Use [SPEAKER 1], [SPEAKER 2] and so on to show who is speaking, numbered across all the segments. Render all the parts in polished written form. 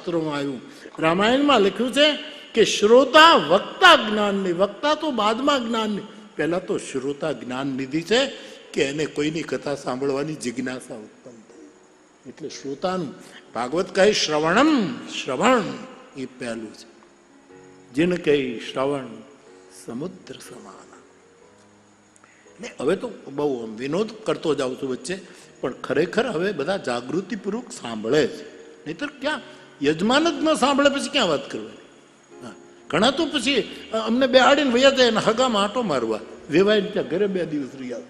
[SPEAKER 1] શાસ્ત્રોમાં આવ્યું. રામાયણમાં લખ્યું છે કે શ્રોતા વક્તા જ્ઞાનની, વક્તા તો બાદમાં જ્ઞાનની, પહેલા તો શ્રોતા જ્ઞાન નિધિ છે કે એને કોઈની કથા સાંભળવાની જિજ્ઞાસા ઉત્પન્ન થઈ. એટલે શ્રોતાનું ભાગવત કહે શ્રવણમ, શ્રવણ એ પહેલું છે. જેને કહી શ્રવણ સમુદ્ર સમાન. હવે તો બહુ વિનોદ કરતો જાઉં છું વચ્ચે, પણ ખરેખર હવે બધા જાગૃતિપૂર્વક સાંભળે છે. નહીતર ક્યાં યજમાન જ ન સાંભળે પછી ક્યાં વાત કરવાની. ઘણા તો પછી અમને બેહાડીને વયા જાય અને હગામાં આંટો મારવા વેવાઈને ત્યાં ઘરે 2 દિવસ રહ્યા.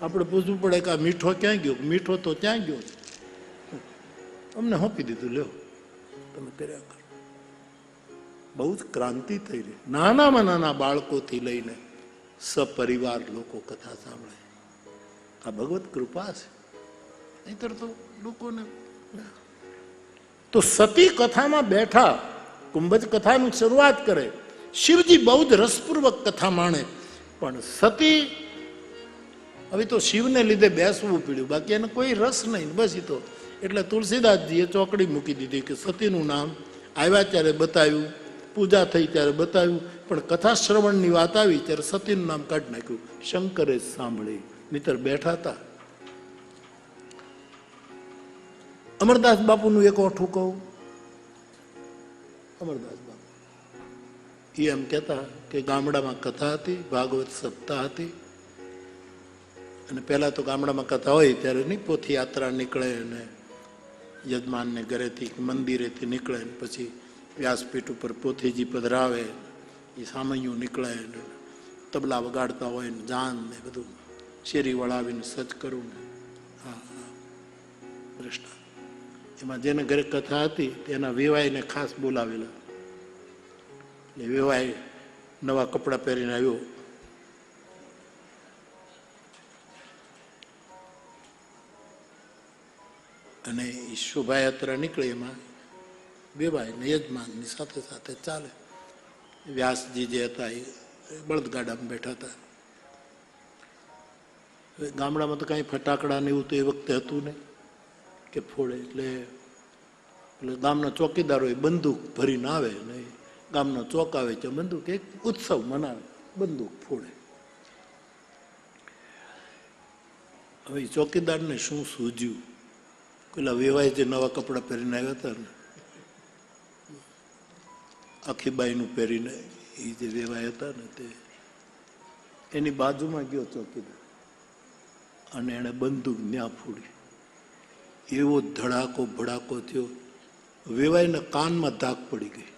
[SPEAKER 1] આપણે પૂછવું પડે કે આ મીઠો ક્યાં ગયો? મીઠો તો ત્યાં ગયો, અમને સોંપી દીધું, લ્યો તમે કર્યા કરો. બહુ જ ક્રાંતિ થઈ રહી. નાનામાં નાના બાળકોથી લઈને સપરિવાર લોકો કથા સાંભળે. આ ભગવત કૃપા છે. નહીતર તો લોકોને તો સતી કથામાં બેઠા કુંભજ કથાની શરૂઆત કરે. શિવજી બહુ જ રસપૂર્વક કથા માણે, પણ સતી હવે તો શિવને લીધે બેસવું પડ્યું, બાકી એને કોઈ રસ નહીં. બસ એ તો એટલે તુલસીદાસજીએ ચોકડી મૂકી દીધી કે સતીનું નામ આવ્યા ત્યારે બતાવ્યું, પૂજા થઈ ત્યારે બતાવ્યું, પણ કથા શ્રવણની વાત આવી ત્યારે સતીનું નામ કાઢી નાખ્યું. શંકરે જ સાંભળી, નહીતર બેઠા હતા. અમરદાસ બાપુનું એક ઓઠું કહું. અમરદાસ બાપુ એ એમ કહેતા કે ગામડામાં કથા હતી, ભાગવત સપ્તાહ હતી, અને પહેલા તો ગામડામાં કથા હોય ત્યારે નહીં પોથી યાત્રા નીકળે અને યજમાનને ઘરેથી મંદિરેથી નીકળે, પછી વ્યાસપીઠ ઉપર પોથીજી પધરાવે, એ સામૈયું નીકળે, તબલા વગાડતા હોય ને જાન ને બધું શેરી વળાવીને સજ કરું ને. હા દ્રષ્ટા એમાં જેને ઘરે કથા હતી તેના વેવાઈને ખાસ બોલાવેલા. એટલે વેવાય નવા કપડાં પહેરીને આવ્યો. અને એ શોભાયાત્રા નીકળે એમાં વેવાય ને યજમાનની સાથે સાથે ચાલે. વ્યાસજી જે હતા એ બળદગાડામાં બેઠા હતા. ગામડામાં તો કાંઈ ફટાકડા ને એવું તો એ વખતે હતું નહીં કે ફોડે. એટલે ગામના ચોકીદારો એ બંદૂક ભરીને આવે ને ગામના ચોક આવે છે, બંદૂક એક ઉત્સવ મનાવે, બંદૂક ફોડે. હવે ચોકીદારને શું સૂઝ્યું? પેલા વેવાય જે નવા કપડાં પહેરીને આવ્યા હતા ને, આખીબાઈનું પહેરીને, એ જે વેવાય હતા ને તે એની બાજુમાં ગયો ચોકીદાર અને એને બંદૂક ન્યા ફોડી. એવો ધડાકો ભડાકો થયો, વેવાયના કાનમાં ધાક પડી ગઈ,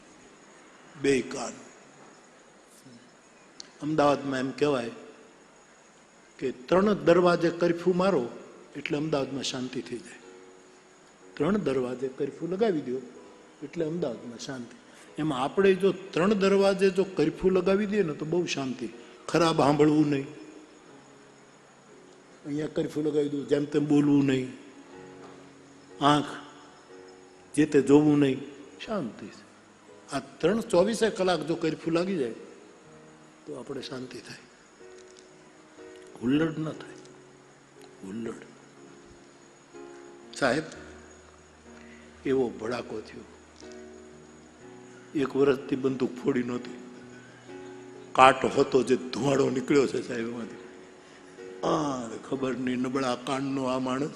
[SPEAKER 1] 2 કાન. અમદાવાદમાં એમ કહેવાય કે 3 દરવાજે કર્ફ્યુ મારો એટલે અમદાવાદમાં શાંતિ થઈ જાય. 3 દરવાજે કર્ફ્યુ લગાવી દો એટલે અમદાવાદમાં શાંતિ. એમાં આપણે જો 3 દરવાજે જો કર્ફ્યુ લગાવી દઈએ ને તો બહુ શાંતિ. ખરાબ સાંભળવું નહીં, અહીંયા કર્ફ્યુ લગાવી દઉં, જેમ તેમ બોલવું નહીં, આંખ જે તે જોવું નહીં, શાંતિ. આ 24 કલાક જો કર્ફ્યુ લાગી જાય તો આપણે શાંતિ થાય, હુલ્લડ ન થાય. હુલ્લડ સાહેબ એવો ભડાકો થયો. 1 વર્ષથી બંદૂક ફોડી નહોતી. કાંટો હતો જે ધુવાડો નીકળ્યો છે સાહેબ એમાંથી. ખબર નહીં નબળા કાનનો આ માણસ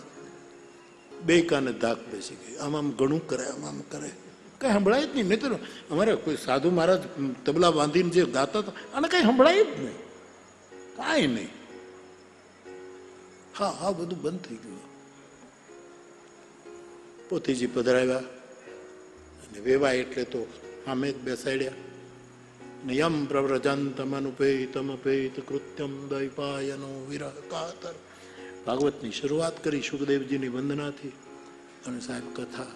[SPEAKER 1] 2 કાને ધાક બેસી ગઈ. આમ ઘણું કરે, આમ કરે, કઈ સંભળાય જ નહીં. નહીં તો અમારે કોઈ સાધુ મહારાજ તબલા બાંધીને જે ગાતા હતા આને કઈ સંભળાય જ નહીં, કાંઈ નહીં. હા બધું બંધ થઈ ગયું. પોથીજી પધરાવ્યા અને વેવાય એટલે તો સામે જ બેસાડ્યા. યમ પ્રવ્રજંતમનુપેતમપેત કૃત્યમ દૈપાયનો વિરહ કાતર. ભાગવતની શરૂઆત કરી સુખદેવજીની વંદનાથી. અને સાહેબ કથા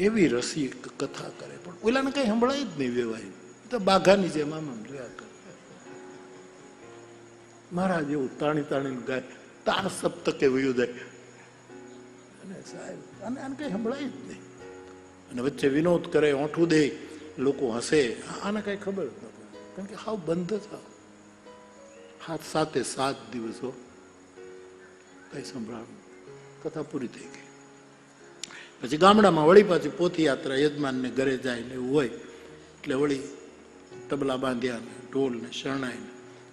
[SPEAKER 1] એવી રસી કથા કરે, પણ ઓલાને કઈ સંભળાય જ નહીં. વેવાય તો બાઘાની જેમ આમ જોયા કરે. મહારાજ એવું તાણી તાણી ગાય, તાણ સપ્તકે વયું જાય. અને સાહેબ આને કઈ સંભળાય જ નહીં. અને વચ્ચે વિનોદ કરે, ઓઠું દે, લોકો હસે. આને કઈ ખબર જ ન પડે, કારણ કે હાવ બંધ થાવ. 7 દિવસો કઈ સંભળાવું. કથા પૂરી થઈ ગઈ. પછી ગામડામાં વળી પાછી પોથયાત્રા યજમાનને ઘરે જાય ને એવું હોય એટલે વળી તબલા બાંધ્યા ને ઢોલ ને શરણાઈ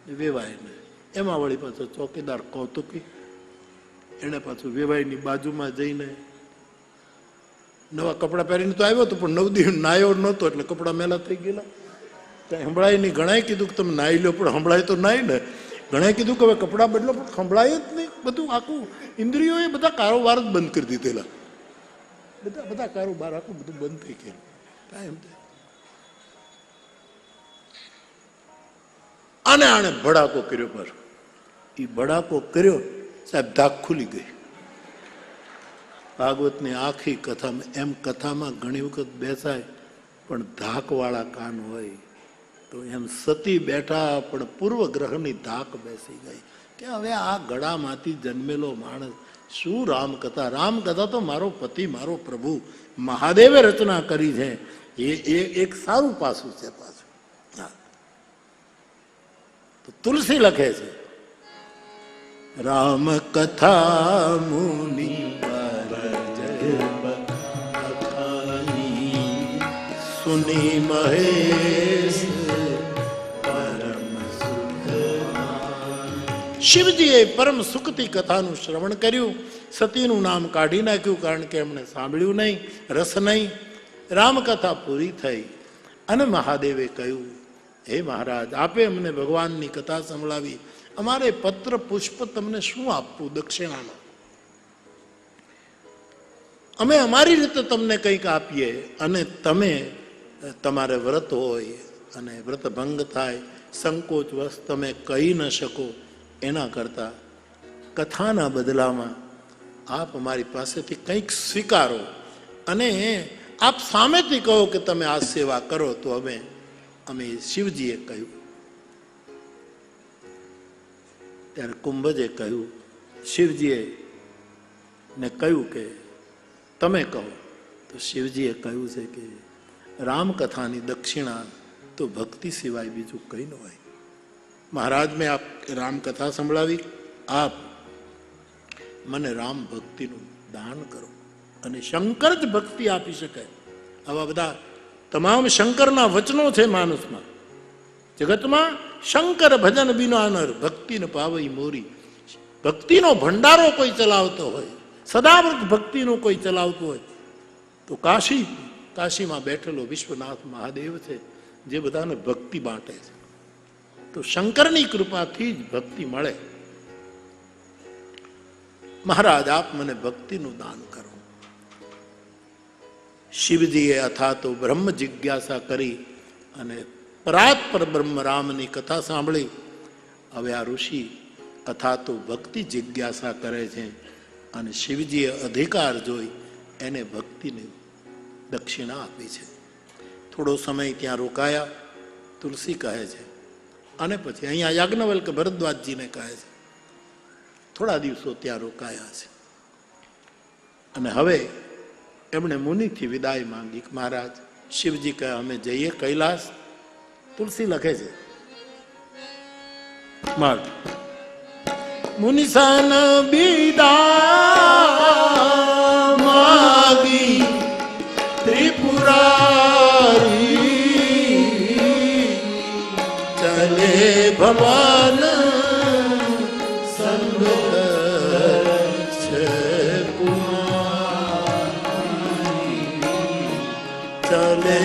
[SPEAKER 1] ને વેવાય ને એમાં વળી પાછો ચોકીદાર કૌતુકી એને પાછું વેવાઈની બાજુમાં જઈને નવા કપડાં પહેરીને તો આવ્યો હતો પણ 9 દિવસ નાયો નહોતો એટલે કપડાં મેલા થઈ ગયેલા. સંભળાય નહીં. ઘણાએ કીધું કે તમે નાહી લો પણ સંભળાય તો નાય ને. ઘણાએ કીધું કે હવે કપડાં બદલો પણ સંભળાય જ નહીં. બધું આખું ઇન્દ્રિયોએ બધા કારોબાર જ બંધ કરી દીધેલા. બધા કારોબાર આખું બધું બંધ થઈ ગયેલું. કાંઈ એમ આને આણે ભડાકો કર્યો. પર એ ભડાકો કર્યો સાહેબ ધાક ખુલી ગઈ. ભાગવતની આખી કથામાં એમ કથામાં ઘણી વખત બેસાય પણ ધાકવાળા કાન હોય તો એમ સતી બેઠા પણ પૂર્વગ્રહની ધાક બેસી ગઈ કે હવે આ ગળામાંથી જન્મેલો માણસ શું રામકથા. રામકથા તો મારો પતિ મારો પ્રભુ મહાદેવે રચના કરી છે. એ એક સારું પાસું છે. પાછું તો તુલસી લખે છે રામ કથા મુનિ સુની મહેશ પરમ સુખ. શિવજીએ પરમ સુખતી કથાનું શ્રવણ કર્યું. સતીનું નામ કાઢી નાખ્યું કારણ કે એમણે સાંભળ્યું નહીં, રસ નહીં. રામકથા પૂરી થઈ અને મહાદેવે કહ્યું હે મહારાજ આપે અમને ભગવાનની કથા સંભળાવી, અમારે પત્ર પુષ્પ તમને શું આપવું દક્ષિણામાં? અમે અમારી રીતે તમને કંઈક આપીએ અને તમે તમારે વ્રત હોય અને વ્રત ભંગ થાય, સંકોચ વશ તમે કહી ન શકો, એના કરતા કથાના બદલામાં આપ અમારી પાસેથી કંઈક સ્વીકારો અને આપ સામેથી કહો કે તમે આ સેવા કરો. તો અમે શિવજીએ કહ્યું. ત્યારે કુંભજે કહ્યું, શિવજીએ ને કહ્યું કે તમે કહો. તો શિવજીએ કહ્યું છે કે રામકથાની દક્ષિણા તો ભક્તિ સિવાય બીજું કંઈ ન હોય. મહારાજ મેં આપ રામકથા સંભળાવી, આપ મને રામ ભક્તિનું દાન કરો. અને શંકર જ ભક્તિ આપી શકે. આવા બધા તમામ શંકરના વચનો છે માનસમાં. જગતમાં શંકર ભજન બિના નર ભક્તિને પાવઈ મોરી. ભક્તિનો ભંડારો કોઈ ચલાવતો હોય, સદાવ્રત ભક્તિનો કોઈ ચલાવતો હોય તો કાશીમાં બેઠેલો વિશ્વનાથ મહાદેવ છે જે બધાને ભક્તિ બાંટે છે. તો શંકરની કૃપાથી જ ભક્તિ મળે. મહારાજ આપ મને ભક્તિનું દાન કરો. શિવજીએ અથા તો બ્રહ્મ જિજ્ઞાસા કરી અને પરાત્પર બ્રહ્મ રામની કથા સાંભળી. હવે આ ઋષિ અથા તો ભક્તિ જિજ્ઞાસા કરે છે અને શિવજીએ અધિકાર જોઈ એને ભક્તિની દક્ષિણા આપી છે. થોડો સમય ત્યાં રોકાયા, તુલસી કહે છે, અને પછી અહીંયા યાજ્ઞવલ્ક ભરદ્વાજજીને કહે છે થોડા દિવસો ત્યાં રોકાયા છે. અને હવે એમણે મુનિથી વિદાય માંગી. મહારાજ શિવજી કહે અમે જઈએ કૈલાસ. તુલસી લખે છે મુનિસાન બીદા માગી ત્રિપુરારી ચલે ભવાન સંગ છે ચલે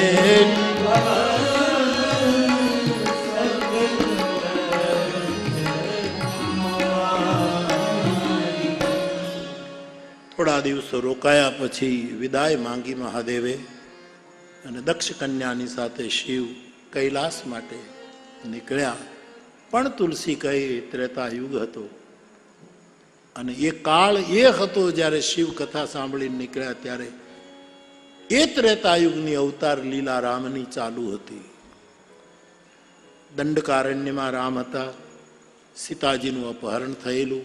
[SPEAKER 1] થોડા દિવસો રોકાયા પછી વિદાય માંગી મહાદેવે અને દક્ષ કન્યાની સાથે શિવ કૈલાસ માટે નીકળ્યા. પણ તુલસી કહી ત્રેતા યુગ હતો અને એ કાળ એ હતો જ્યારે શિવ કથા સાંભળીને નીકળ્યા ત્યારે એ ત્રેતાયુગની અવતાર લીલા રામની ચાલુ હતી. દંડકારણ્યમાં રામ હતા, સીતાજીનું અપહરણ થયેલું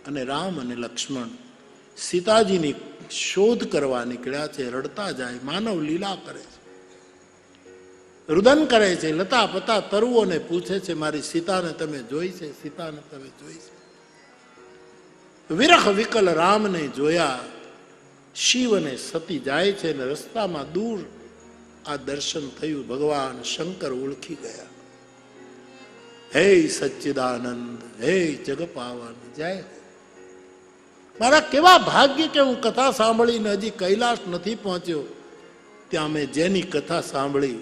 [SPEAKER 1] અને રામ અને લક્ષ્મણ સીતાજીની શોધ કરવા નીકળ્યા છે. રડતા જાય, માનવ લીલા કરે છે, રુદન કરે છે, લતા પતા તરુઓને પૂછે છે મારી સીતાને તમે જોઈ છે, સીતાને તમે જોઈ છે. વિરહ વિકલ રામને જોયા, શિવ અને સતી જાય છે અને રસ્તામાં દૂર આ દર્શન થયું. ભગવાન શંકર ઓળખી ગયા. હે સચ્ચિદાનંદ, હે જગપાવન, જય હો. મારા કેવા ભાગ્ય કે હું કથા સાંભળીને હજી કૈલાસ નથી પહોંચ્યો, ત્યાં મેં જેની કથા સાંભળી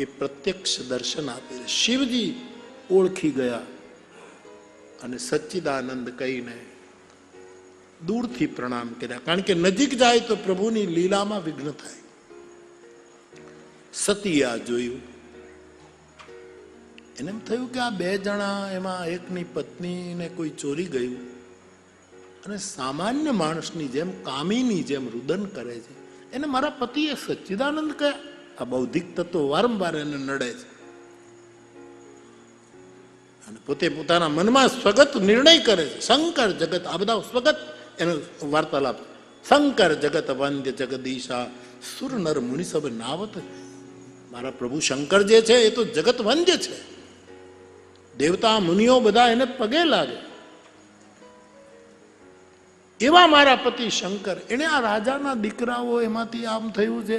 [SPEAKER 1] એ પ્રત્યક્ષ દર્શન આપી. શિવજી ઓળખી ગયા અને સચ્ચિદાનંદ કહીને દૂરથી પ્રણામ કર્યા. કારણ કે નજીક જાય તો પ્રભુની લીલામાં વિઘ્ન થાય. સતીએ આ જોયું. એને એમ થયું કે આ બે જણા, એમાં એકની પત્નીને કોઈ ચોરી ગયું અને સામાન્ય માણસની જેમ, કામીની જેમ રુદન કરે છે. એને મારા પતિએ સચ્ચિદાનંદ કહ્યા. આ બૌદ્ધિક તત્વો વારંવાર એને નડે છે અને પોતે પોતાના મનમાં સ્વગત નિર્ણય કરે છે. શંકર જગત, આ બધા સ્વગત એનો વાર્તાલાપ. શંકર જગત વંદ્ય જગદીશા સુર નર મુનિ સબ નાવત. મારા પ્રભુ શંકર જે છે એ તો જગત વંદ્ય છે. દેવતા મુનિઓ બધા એને પગે લાગે. એવા મારા પતિ શંકર, એને આ રાજાના દીકરાઓ એમાંથી આમ થયું છે,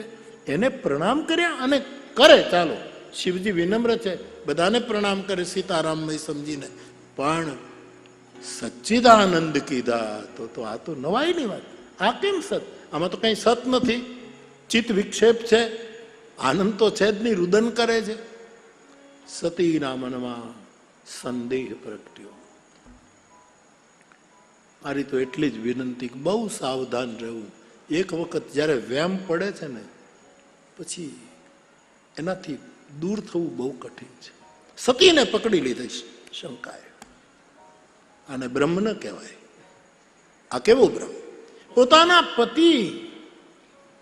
[SPEAKER 1] એને પ્રણામ કર્યા અને કરે. ચાલો, શિવજી વિનમ્ર છે, બધાને પ્રણામ કરે સીતારામમય સમજીને, પણ સચ્ચિદાનંદ કીધા તો આ તો નવાઈની વાત. આ કેમ સત? આમાં તો કઈ સત નથી. ચિત્ત વિક્ષેપ છે, આનંદ તો છે જ નહીં, રુદન કરે છે. સતીના મનમાં સંદેહ પ્રગટ્યો. મારી તો એટલી જ વિનંતી, બહુ સાવધાન રહેવું. એક વખત જ્યારે વેમ પડે છે ને, પછી એનાથી દૂર થવું બહુ કઠિન છે. સતીને પકડી લીધી શંકાએ. આને બ્રહ્મ ન કહેવાય. આ કેવો બ્રહ્મ? પોતાના પતિ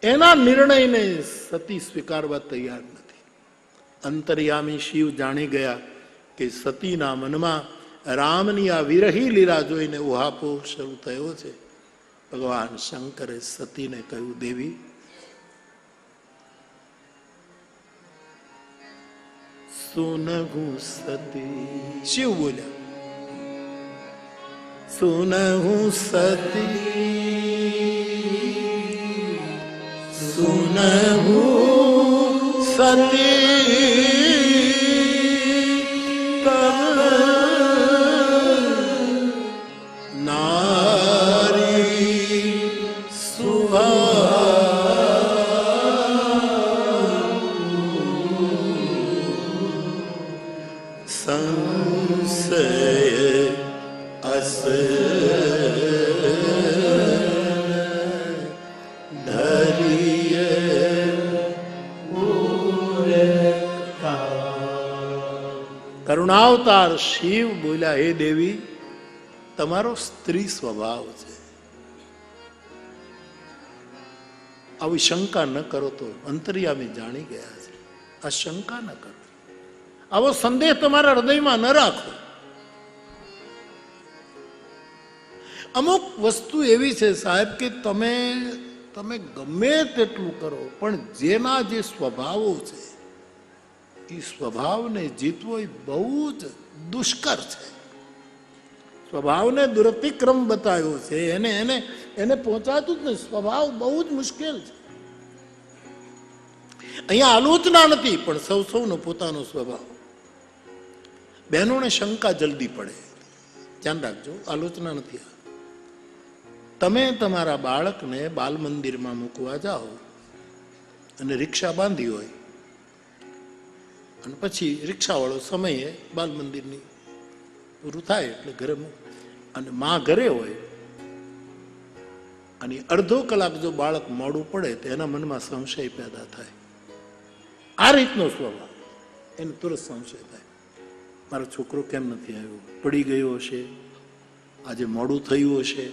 [SPEAKER 1] એના નિર્ણયને સતી સ્વીકારવા તૈયાર નથી. અંતર્યામી શિવ જાણી ગયા કે સતીના મનમાં રામની આ વિરહી લીલા જોઈને ઉહાપો શરૂ થયો છે. ભગવાન શંકરે સતીને કહ્યું, દેવી, સુનહુ સતી. શિવ બોલ્યા, સુનહુ સતી, સુનહુ સતી, કરુણાવતાર શિવ બોલ્યા, હે દેવી, તમારો સ્ત્રી સ્વભાવ છે, આવી શંકા ન કરો. તો અંતર્યામી જાણી ગયા છે, આ શંકા ન કરો, આવો સંદેહ તમારા હૃદયમાં ન રાખો. અમુક વસ્તુ એવી છે સાહેબ કે તમે ગમે તેટલું કરો, પણ જેના જે સ્વભાવો છે એ સ્વભાવને જીતવો એ બહુ જ દુષ્કર છે. સ્વભાવને દુરતિક્રમ બતાવ્યો છે, એને પહોંચાતું જ નહીં. સ્વભાવ બહુ જ મુશ્કેલ છે. અહીંયા આલોચના નથી, પણ સૌનો પોતાનો સ્વભાવ. બહેનોને શંકા જલ્દી પડે, ધ્યાન રાખજો, આલોચના નથી. તમે તમારા બાળકને બાલ મંદિરમાં મૂકવા જાઓ અને રિક્ષા બાંધી હોય અને પછી રિક્ષાવાળો સમયે બાલ મંદિરની પૂરું થાય એટલે ઘરે અને માં ઘરે હોય અને અડધો કલાક જો બાળક મોડું પડે તો એના મનમાં સંશય પેદા થાય. આ રીતનો સ્વભાવ, એને તુરંત સંશય થાય, મારો છોકરો કેમ નથી આવ્યો, પડી ગયો હશે, આજે મોડું થયું હશે.